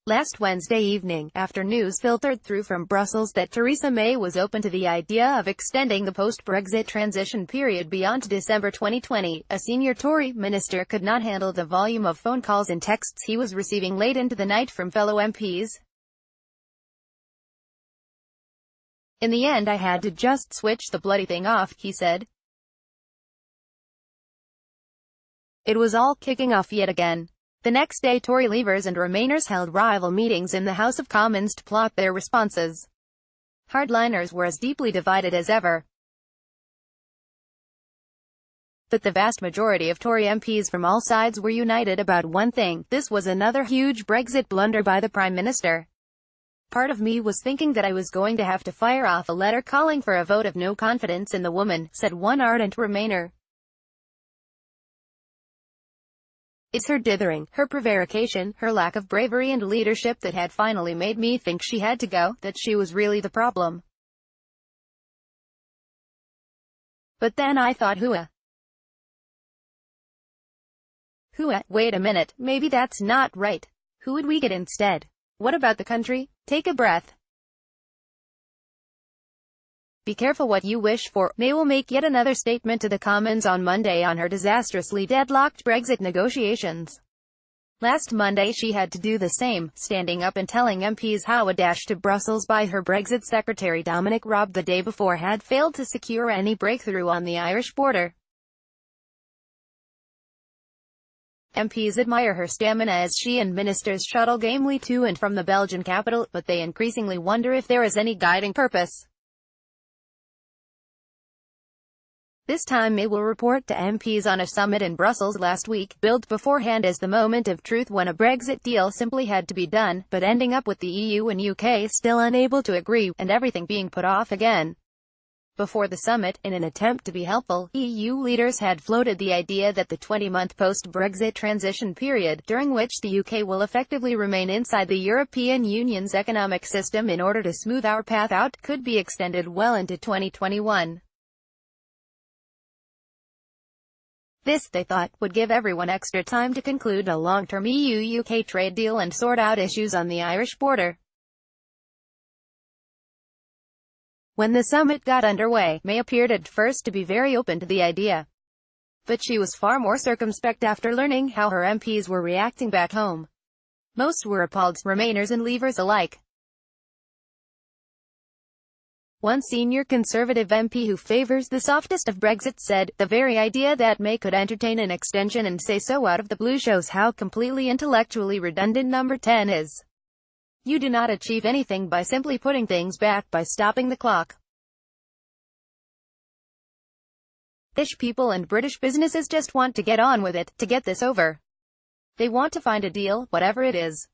Last Wednesday evening, after news filtered through from Brussels that Theresa May was open to the idea of extending the post-Brexit transition period beyond December 2020, a senior Tory minister could not handle the volume of phone calls and texts he was receiving late into the night from fellow MPs. "In the end I had to just switch the bloody thing off," he said. It was all kicking off yet again. The next day Tory Leavers and Remainers held rival meetings in the House of Commons to plot their responses. Hardliners were as deeply divided as ever. But the vast majority of Tory MPs from all sides were united about one thing: this was another huge Brexit blunder by the Prime Minister. "Part of me was thinking that I was going to have to fire off a letter calling for a vote of no confidence in the woman," said one ardent Remainer. "It's her dithering, her prevarication, her lack of bravery and leadership that had finally made me think she had to go, that she was really the problem. But then I thought, wait a minute, maybe that's not right. Who would we get instead? What about the country? Take a breath. Be careful what you wish for." May will make yet another statement to the Commons on Monday on her disastrously deadlocked Brexit negotiations. Last Monday she had to do the same, standing up and telling MPs how a dash to Brussels by her Brexit Secretary Dominic Raab the day before had failed to secure any breakthrough on the Irish border. MPs admire her stamina as she and ministers shuttle gamely to and from the Belgian capital, but they increasingly wonder if there is any guiding purpose. This time May will report to MPs on a summit in Brussels last week, billed beforehand as the moment of truth when a Brexit deal simply had to be done, but ending up with the EU and UK still unable to agree, and everything being put off again. Before the summit, in an attempt to be helpful, EU leaders had floated the idea that the 20-month post-Brexit transition period, during which the UK will effectively remain inside the European Union's economic system in order to smooth our path out, could be extended well into 2021. This, they thought, would give everyone extra time to conclude a long-term EU-UK trade deal and sort out issues on the Irish border. When the summit got underway, May appeared at first to be very open to the idea. But she was far more circumspect after learning how her MPs were reacting back home. Most were appalled, Remainers and Leavers alike. One senior Conservative MP who favours the softest of Brexit said, "The very idea that May could entertain an extension and say so out of the blue shows how completely intellectually redundant Number 10 is. You do not achieve anything by simply putting things back by stopping the clock. British people and British businesses just want to get on with it, to get this over. They want to find a deal, whatever it is.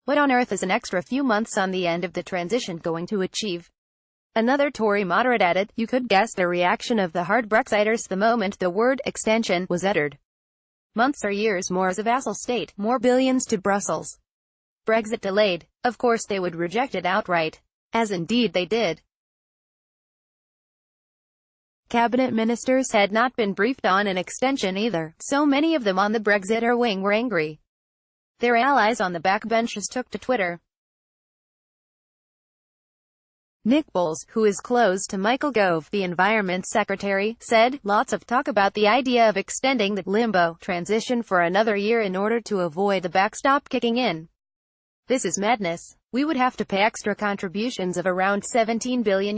What on earth is an extra few months on the end of the transition going to achieve?" Another Tory moderate added, "You could guess the reaction of the hard Brexiters the moment the word extension was uttered. Months or years more as a vassal state, more billions to Brussels. Brexit delayed. Of course they would reject it outright. As indeed they did." Cabinet ministers had not been briefed on an extension either, so many of them on the Brexiter wing were angry. Their allies on the backbenches took to Twitter. Nick Bowles, who is close to Michael Gove, the Environment Secretary, said, "Lots of talk about the idea of extending the limbo transition for another year in order to avoid the backstop kicking in. This is madness. We would have to pay extra contributions of around €17 billion.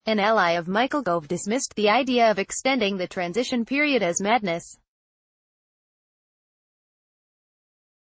An ally of Michael Gove dismissed the idea of extending the transition period as madness.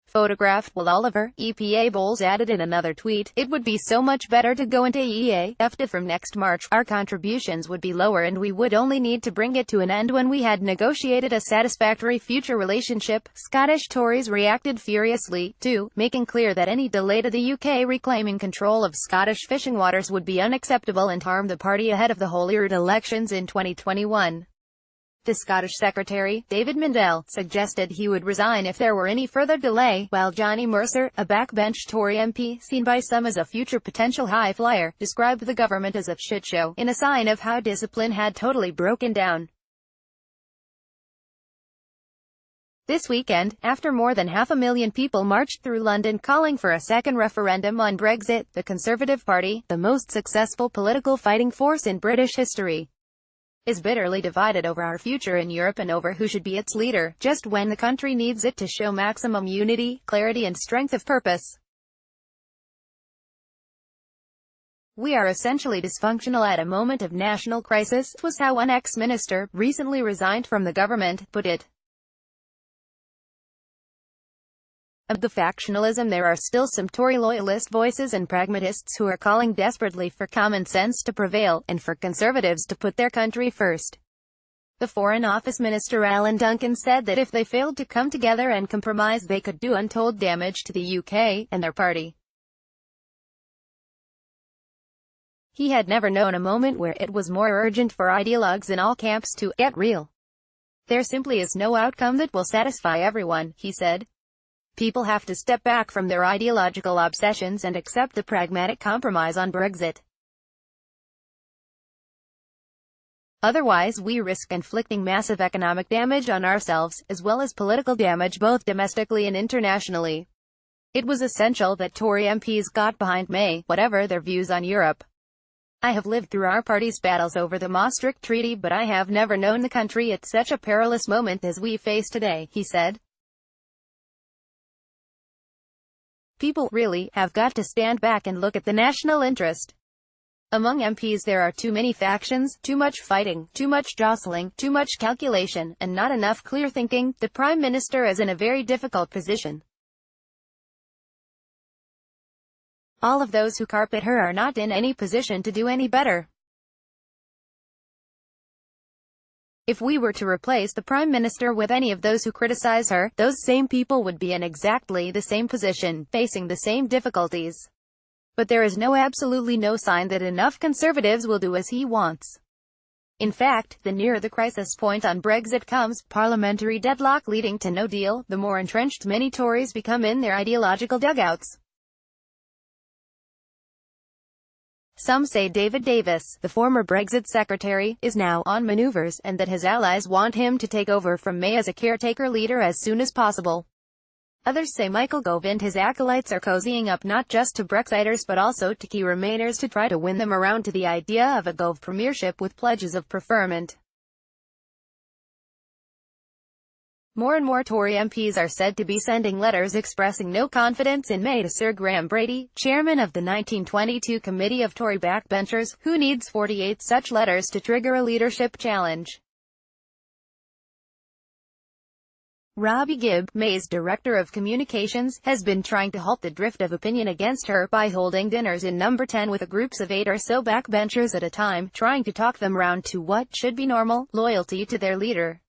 Photographed with Oliver, EPA Bowles added in another tweet, "It would be so much better to go into EEA from next March. Our contributions would be lower and we would only need to bring it to an end when we had negotiated a satisfactory future relationship." Scottish Tories reacted furiously, too, making clear that any delay to the UK reclaiming control of Scottish fishing waters would be unacceptable and harm the party ahead of the Holyrood elections in 2021. The Scottish Secretary, David Mindell, suggested he would resign if there were any further delay, while Johnny Mercer, a backbench Tory MP, seen by some as a future potential high flyer, described the government as a shitshow, in a sign of how discipline had totally broken down. This weekend, after more than 500,000 people marched through London calling for a second referendum on Brexit, the Conservative Party, the most successful political fighting force in British history, is bitterly divided over our future in Europe and over who should be its leader, just when the country needs it to show maximum unity, clarity and strength of purpose. We are essentially dysfunctional at a moment of national crisis, was how one ex-minister, recently resigned from the government, put it. Of the factionalism, there are still some Tory loyalist voices and pragmatists who are calling desperately for common sense to prevail, and for Conservatives to put their country first. The Foreign Office Minister Alan Duncan said that if they failed to come together and compromise, they could do untold damage to the UK, and their party. He had never known a moment where it was more urgent for ideologues in all camps to get real. There simply is no outcome that will satisfy everyone, he said. People have to step back from their ideological obsessions and accept the pragmatic compromise on Brexit. Otherwise, we risk inflicting massive economic damage on ourselves, as well as political damage both domestically and internationally. It was essential that Tory MPs got behind May, whatever their views on Europe. I have lived through our party's battles over the Maastricht Treaty, but I have never known the country at such a perilous moment as we face today, he said. People really have got to stand back and look at the national interest. Among MPs there are too many factions, too much fighting, too much jostling, too much calculation, and not enough clear thinking. The Prime Minister is in a very difficult position. All of those who carpet her are not in any position to do any better. If we were to replace the Prime Minister with any of those who criticize her, those same people would be in exactly the same position, facing the same difficulties. But there is absolutely no sign that enough Conservatives will do as he wants. In fact, the nearer the crisis point on Brexit comes, parliamentary deadlock leading to no deal, the more entrenched many Tories become in their ideological dugouts. Some say David Davis, the former Brexit secretary, is now on manoeuvres, and that his allies want him to take over from May as a caretaker leader as soon as possible. Others say Michael Gove and his acolytes are cozying up not just to Brexiters but also to key Remainers to try to win them around to the idea of a Gove premiership with pledges of preferment. More and more Tory MPs are said to be sending letters expressing no confidence in May to Sir Graham Brady, chairman of the 1922 Committee of Tory Backbenchers, who needs 48 such letters to trigger a leadership challenge. Robbie Gibb, May's Director of Communications, has been trying to halt the drift of opinion against her by holding dinners in Number 10 with groups of 8 or so backbenchers at a time, trying to talk them round to what should be normal loyalty to their leader.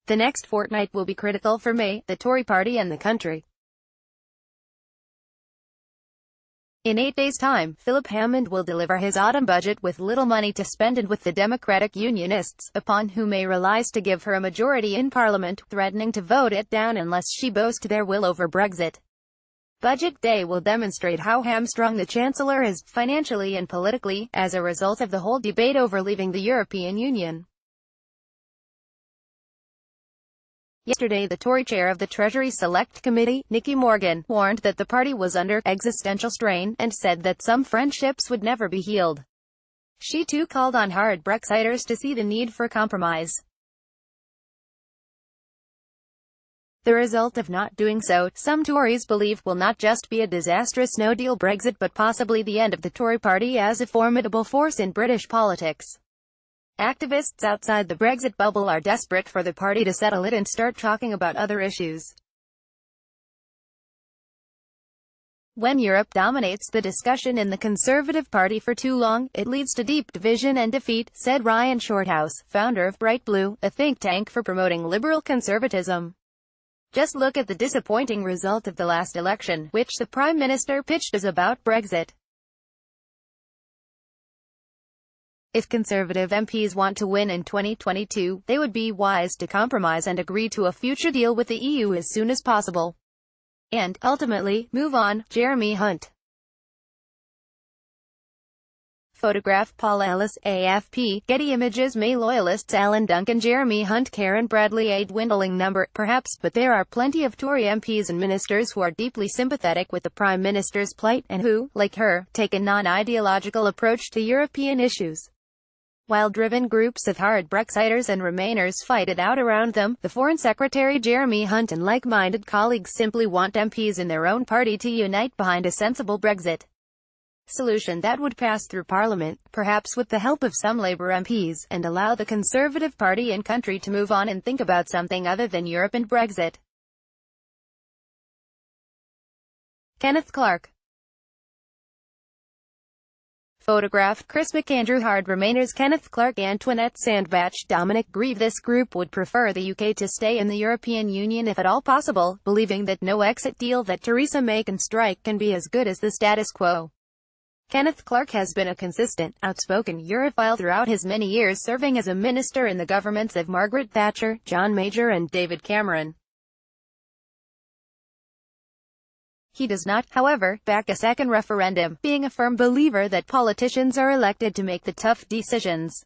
The next fortnight will be critical for May, the Tory party and the country. In 8 days' time, Philip Hammond will deliver his autumn budget with little money to spend and with the Democratic Unionists, upon whom May relies to give her a majority in Parliament, threatening to vote it down unless she boasts their will over Brexit. Budget Day will demonstrate how hamstrung the Chancellor is, financially and politically, as a result of the whole debate over leaving the European Union. Yesterday, the Tory chair of the Treasury Select Committee, Nicky Morgan, warned that the party was under existential strain, and said that some friendships would never be healed. She too called on hard Brexiters to see the need for compromise. The result of not doing so, some Tories believe, will not just be a disastrous no-deal Brexit but possibly the end of the Tory party as a formidable force in British politics. Activists outside the Brexit bubble are desperate for the party to settle it and start talking about other issues. When Europe dominates the discussion in the Conservative Party for too long, it leads to deep division and defeat, said Ryan Shorthouse, founder of Bright Blue, a think tank for promoting liberal conservatism. Just look at the disappointing result of the last election, which the Prime Minister pitched as about Brexit. If Conservative MPs want to win in 2022, they would be wise to compromise and agree to a future deal with the EU as soon as possible. And, ultimately, move on. Jeremy Hunt. Photograph Paul Ellis, AFP, Getty Images. May loyalists Alan Duncan, Jeremy Hunt, Karen Bradley, a dwindling number, perhaps, but there are plenty of Tory MPs and ministers who are deeply sympathetic with the Prime Minister's plight, and who, like her, take a non-ideological approach to European issues. While driven groups of hard Brexiters and Remainers fight it out around them, the Foreign Secretary Jeremy Hunt and like-minded colleagues simply want MPs in their own party to unite behind a sensible Brexit solution that would pass through Parliament, perhaps with the help of some Labour MPs, and allow the Conservative Party and country to move on and think about something other than Europe and Brexit. Kenneth Clarke. Photograph Chris McAndrew, hard Remainers. Kenneth Clarke, Antoinette Sandbach, Dominic Grieve. This group would prefer the UK to stay in the European Union if at all possible, believing that no exit deal that Theresa May can strike can be as good as the status quo. Kenneth Clarke has been a consistent, outspoken Europhile throughout his many years serving as a minister in the governments of Margaret Thatcher, John Major and David Cameron. He does not, however, back a second referendum, being a firm believer that politicians are elected to make the tough decisions.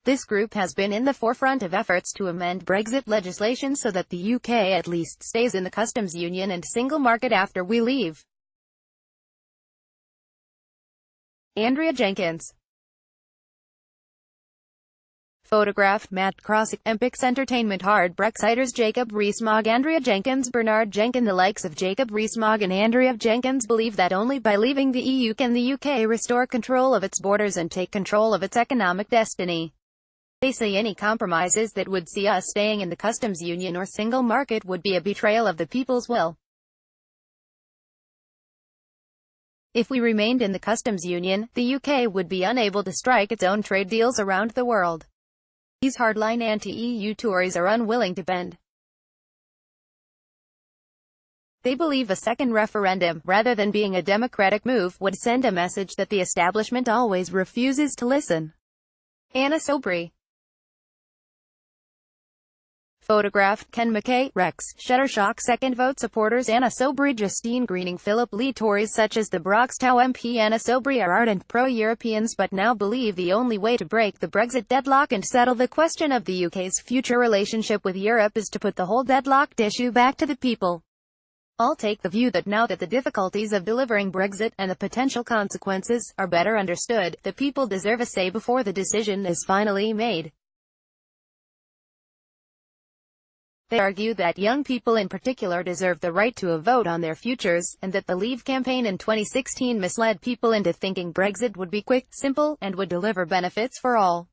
This group has been in the forefront of efforts to amend Brexit legislation so that the UK at least stays in the customs union and single market after we leave. Andrea Jenkins. Photograph Matt Crossick, Empix Entertainment, hard Brexiters. Jacob Rees-Mogg, Andrea Jenkins, Bernard Jenkins. The likes of Jacob Rees-Mogg and Andrea Jenkins believe that only by leaving the EU can the UK restore control of its borders and take control of its economic destiny. They say any compromises that would see us staying in the customs union or single market would be a betrayal of the people's will. If we remained in the customs union, the UK would be unable to strike its own trade deals around the world. These hardline anti-EU Tories are unwilling to bend. They believe a second referendum, rather than being a democratic move, would send a message that the establishment always refuses to listen. Anna Soubry. Photograph Ken McKay, Rex, Shuttershock. Second vote supporters Anna Soubry, Justine Greening, Philip Lee. Tories such as the Broxtow MP Anna Soubry are ardent pro-Europeans but now believe the only way to break the Brexit deadlock and settle the question of the UK's future relationship with Europe is to put the whole deadlocked issue back to the people. All take the view that now that the difficulties of delivering Brexit, and the potential consequences, are better understood, the people deserve a say before the decision is finally made. They argue that young people in particular deserve the right to a vote on their futures, and that the Leave campaign in 2016 misled people into thinking Brexit would be quick, simple, and would deliver benefits for all.